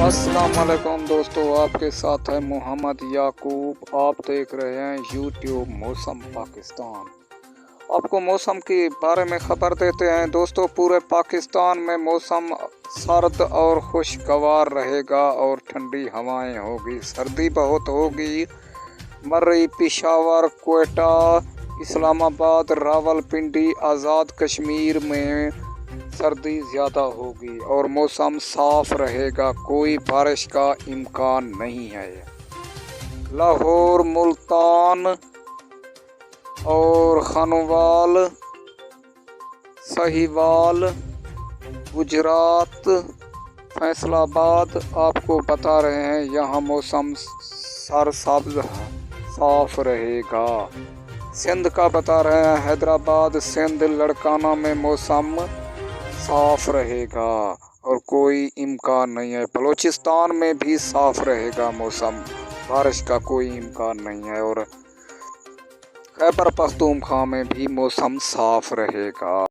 अस्सलाम वालेकुम दोस्तों, आपके साथ है मोहम्मद याकूब। आप देख रहे हैं यूट्यूब मौसम पाकिस्तान। आपको मौसम के बारे में खबर देते हैं दोस्तों। पूरे पाकिस्तान में मौसम सर्द और खुशगवार रहेगा और ठंडी हवाएं होगी। सर्दी बहुत होगी। मर्री, पेशावर, क्वेटा, इस्लामाबाद, रावलपिंडी, आज़ाद कश्मीर में सर्दी ज़्यादा होगी और मौसम साफ रहेगा। कोई बारिश का इम्कान नहीं है। लाहौर, मुल्तान और खनवाल, साहिवाल, गुजरात, फैसलाबाद आपको बता रहे हैं यहाँ मौसम सरसब्ज साफ रहेगा। सिंध का बता रहे हैं, हैदराबाद, सिंध, लड़काना में मौसम साफ रहेगा और कोई इम्कान नहीं है। बलूचिस्तान में भी साफ रहेगा मौसम, बारिश का कोई इम्कान नहीं है। और खैबर पख्तूनख्वा में भी मौसम साफ रहेगा।